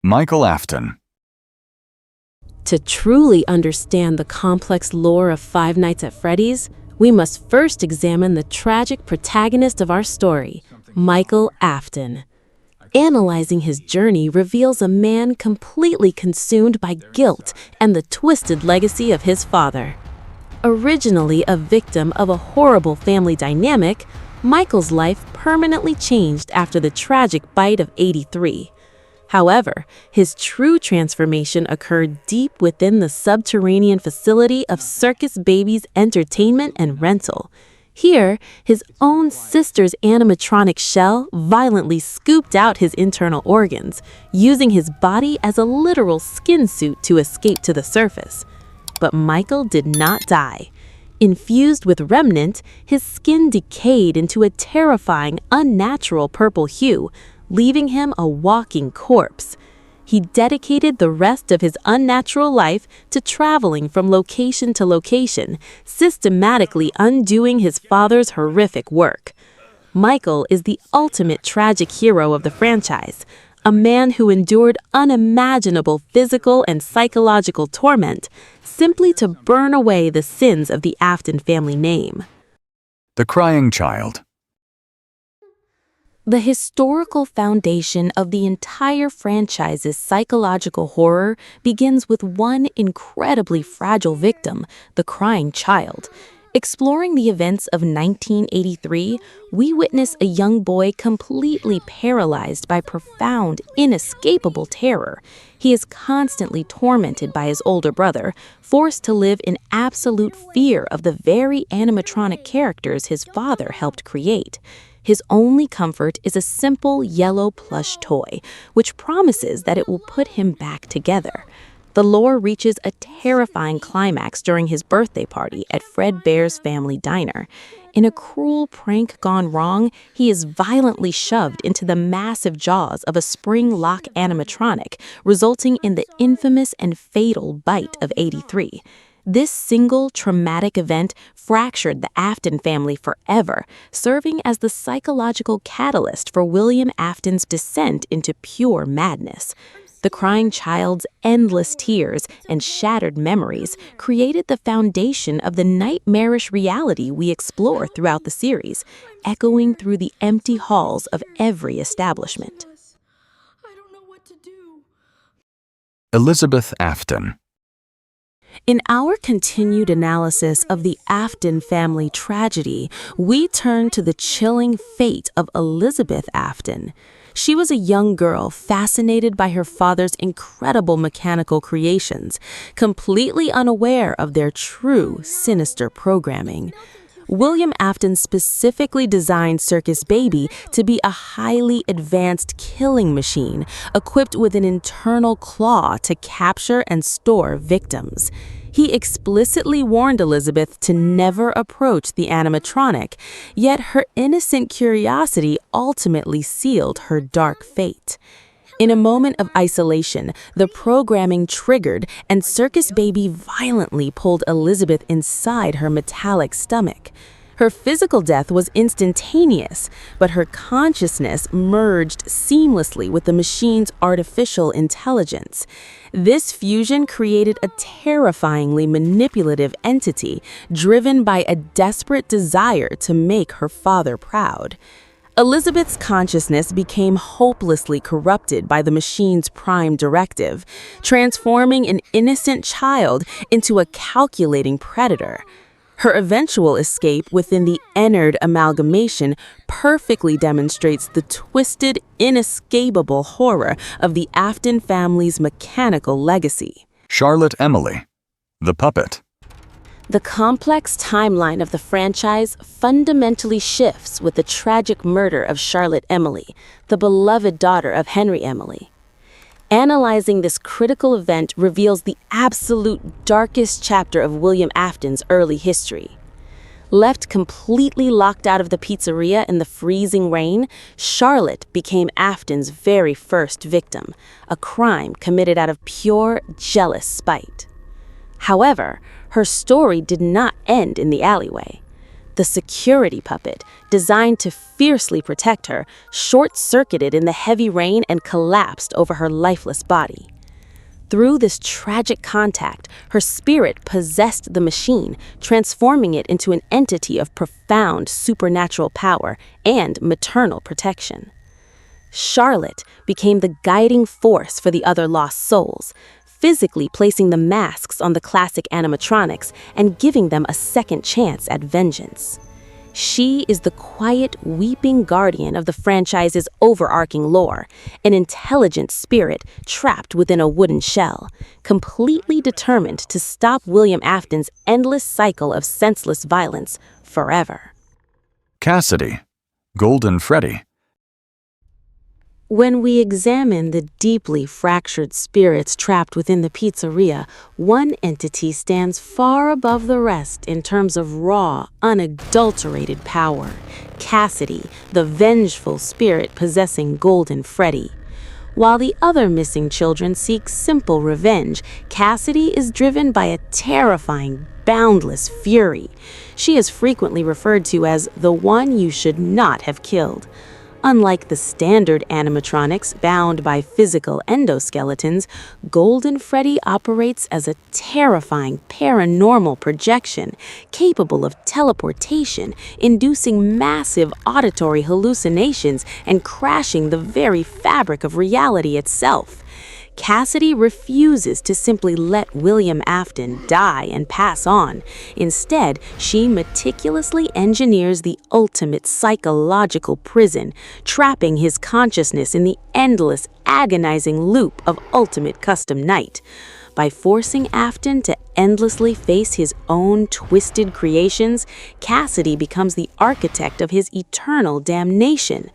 Michael Afton. To truly understand the complex lore of Five Nights at Freddy's, we must first examine the tragic protagonist of our story, Michael Afton. Analyzing his journey reveals a man completely consumed by guilt and the twisted legacy of his father. Originally a victim of a horrible family dynamic, Michael's life permanently changed after the tragic bite of '83. However, his true transformation occurred deep within the subterranean facility of Circus Baby's Entertainment and Rental. Here, his own sister's animatronic shell violently scooped out his internal organs, using his body as a literal skin suit to escape to the surface. But Michael did not die. Infused with remnant, his skin decayed into a terrifying, unnatural purple hue, leaving him a walking corpse. He dedicated the rest of his unnatural life to traveling from location to location, systematically undoing his father's horrific work. Michael is the ultimate tragic hero of the franchise, a man who endured unimaginable physical and psychological torment simply to burn away the sins of the Afton family name. The Crying Child. The historical foundation of the entire franchise's psychological horror begins with one incredibly fragile victim, the crying child. Exploring the events of 1983, we witness a young boy completely paralyzed by profound, inescapable terror. He is constantly tormented by his older brother, forced to live in absolute fear of the very animatronic characters his father helped create. His only comfort is a simple yellow plush toy, which promises that it will put him back together. The lore reaches a terrifying climax during his birthday party at Fredbear's family diner. In a cruel prank gone wrong, he is violently shoved into the massive jaws of a spring-lock animatronic, resulting in the infamous and fatal bite of '83. This single traumatic event fractured the Afton family forever, serving as the psychological catalyst for William Afton's descent into pure madness. The crying child's endless tears and shattered memories created the foundation of the nightmarish reality we explore throughout the series, echoing through the empty halls of every establishment. I don't know what to do. Elizabeth Afton. In our continued analysis of the Afton family tragedy, we turn to the chilling fate of Elizabeth Afton. She was a young girl fascinated by her father's incredible mechanical creations, completely unaware of their true, sinister programming. William Afton specifically designed Circus Baby to be a highly advanced killing machine equipped with an internal claw to capture and store victims. He explicitly warned Elizabeth to never approach the animatronic, yet her innocent curiosity ultimately sealed her dark fate. In a moment of isolation, the programming triggered and Circus Baby violently pulled Elizabeth inside her metallic stomach. Her physical death was instantaneous, but her consciousness merged seamlessly with the machine's artificial intelligence. This fusion created a terrifyingly manipulative entity driven by a desperate desire to make her father proud. Elizabeth's consciousness became hopelessly corrupted by the machine's prime directive, transforming an innocent child into a calculating predator. Her eventual escape within the Ennard amalgamation perfectly demonstrates the twisted, inescapable horror of the Afton family's mechanical legacy. Charlotte Emily. The Puppet. The complex timeline of the franchise fundamentally shifts with the tragic murder of Charlotte Emily, the beloved daughter of Henry Emily. Analyzing this critical event reveals the absolute darkest chapter of William Afton's early history. Left completely locked out of the pizzeria in the freezing rain, Charlotte became Afton's very first victim, a crime committed out of pure, jealous spite. However, her story did not end in the alleyway. The security puppet, designed to fiercely protect her, short-circuited in the heavy rain and collapsed over her lifeless body. Through this tragic contact, her spirit possessed the machine, transforming it into an entity of profound supernatural power and maternal protection. Charlotte became the guiding force for the other lost souls, physically placing the masks on the classic animatronics and giving them a second chance at vengeance. She is the quiet, weeping guardian of the franchise's overarching lore, an intelligent spirit trapped within a wooden shell, completely determined to stop William Afton's endless cycle of senseless violence forever. Cassidy, Golden Freddy. When we examine the deeply fractured spirits trapped within the pizzeria, one entity stands far above the rest in terms of raw, unadulterated power. Cassidy, the vengeful spirit possessing Golden Freddy. While the other missing children seek simple revenge, Cassidy is driven by a terrifying, boundless fury. She is frequently referred to as the one you should not have killed. Unlike the standard animatronics bound by physical endoskeletons, Golden Freddy operates as a terrifying paranormal projection capable of teleportation, inducing massive auditory hallucinations and crashing the very fabric of reality itself. Cassidy refuses to simply let William Afton die and pass on. Instead, she meticulously engineers the ultimate psychological prison, trapping his consciousness in the endless, agonizing loop of ultimate custom night. By forcing Afton to endlessly face his own twisted creations, Cassidy becomes the architect of his eternal damnation.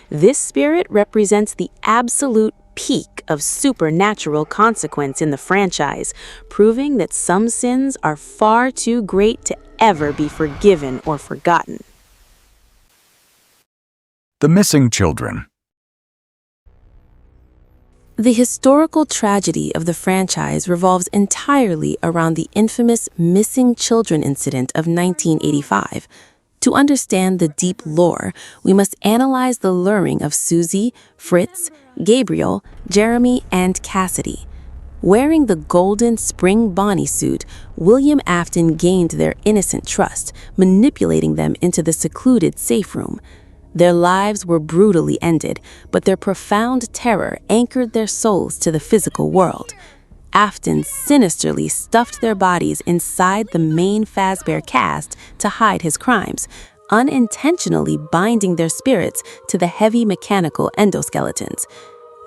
This spirit represents the absolute peak of supernatural consequence in the franchise, proving that some sins are far too great to ever be forgiven or forgotten. The Missing Children. The historical tragedy of the franchise revolves entirely around the infamous missing children incident of 1985. To understand the deep lore, we must analyze the luring of Susie, Fritz, Gabriel, Jeremy, and Cassidy. Wearing the golden spring Bonnie suit, William Afton gained their innocent trust, manipulating them into the secluded safe room. Their lives were brutally ended, but their profound terror anchored their souls to the physical world. Afton sinisterly stuffed their bodies inside the main Fazbear cast to hide his crimes, unintentionally binding their spirits to the heavy mechanical endoskeletons.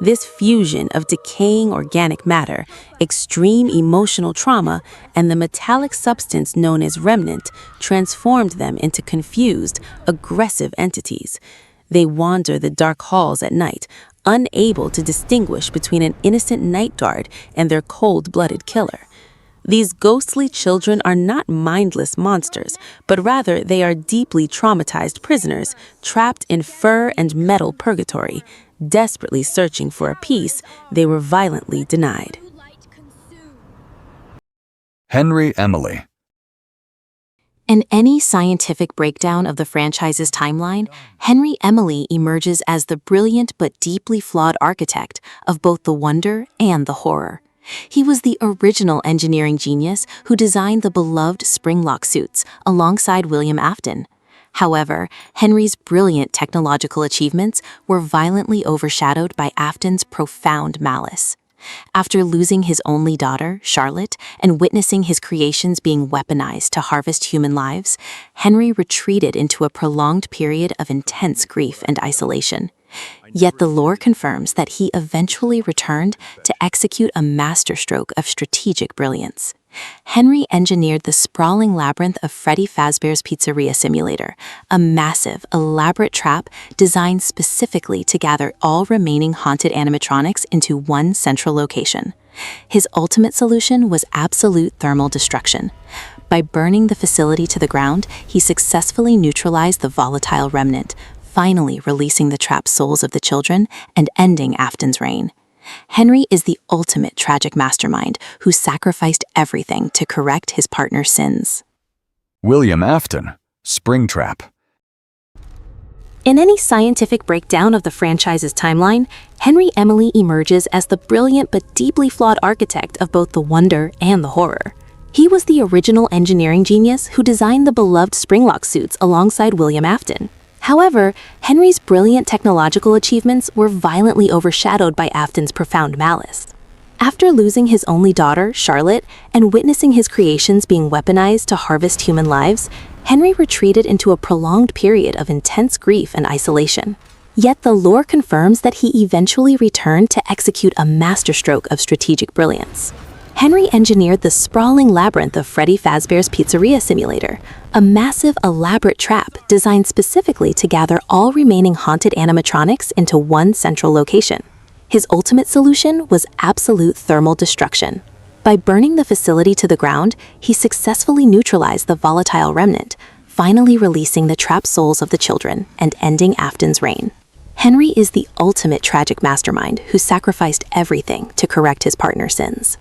This fusion of decaying organic matter, extreme emotional trauma, and the metallic substance known as remnant transformed them into confused, aggressive entities. They wander the dark halls at night, unable to distinguish between an innocent night guard and their cold-blooded killer. These ghostly children are not mindless monsters, but rather they are deeply traumatized prisoners trapped in fur and metal purgatory, desperately searching for a peace they were violently denied. Henry Emily. In any scientific breakdown of the franchise's timeline, Henry Emily emerges as the brilliant but deeply flawed architect of both the wonder and the horror. He was the original engineering genius who designed the beloved spring-lock suits alongside William Afton. However, Henry's brilliant technological achievements were violently overshadowed by Afton's profound malice. After losing his only daughter, Charlotte, and witnessing his creations being weaponized to harvest human lives, Henry retreated into a prolonged period of intense grief and isolation. Yet the lore confirms that he eventually returned to execute a masterstroke of strategic brilliance. Henry engineered the sprawling labyrinth of Freddy Fazbear's Pizzeria Simulator, a massive, elaborate trap designed specifically to gather all remaining haunted animatronics into one central location. His ultimate solution was absolute thermal destruction. By burning the facility to the ground, he successfully neutralized the volatile remnant, finally releasing the trapped souls of the children and ending Afton's reign. Henry is the ultimate tragic mastermind who sacrificed everything to correct his partner's sins. William Afton, Springtrap. In any scientific breakdown of the franchise's timeline, Henry Emily emerges as the brilliant but deeply flawed architect of both the wonder and the horror. He was the original engineering genius who designed the beloved springlock suits alongside William Afton. However, Henry's brilliant technological achievements were violently overshadowed by Afton's profound malice. After losing his only daughter, Charlotte, and witnessing his creations being weaponized to harvest human lives, Henry retreated into a prolonged period of intense grief and isolation. Yet the lore confirms that he eventually returned to execute a masterstroke of strategic brilliance. Henry engineered the sprawling labyrinth of Freddy Fazbear's Pizzeria Simulator, a massive, elaborate trap designed specifically to gather all remaining haunted animatronics into one central location. His ultimate solution was absolute thermal destruction. By burning the facility to the ground, he successfully neutralized the volatile remnant, finally releasing the trapped souls of the children and ending Afton's reign. Henry is the ultimate tragic mastermind who sacrificed everything to correct his partner's sins.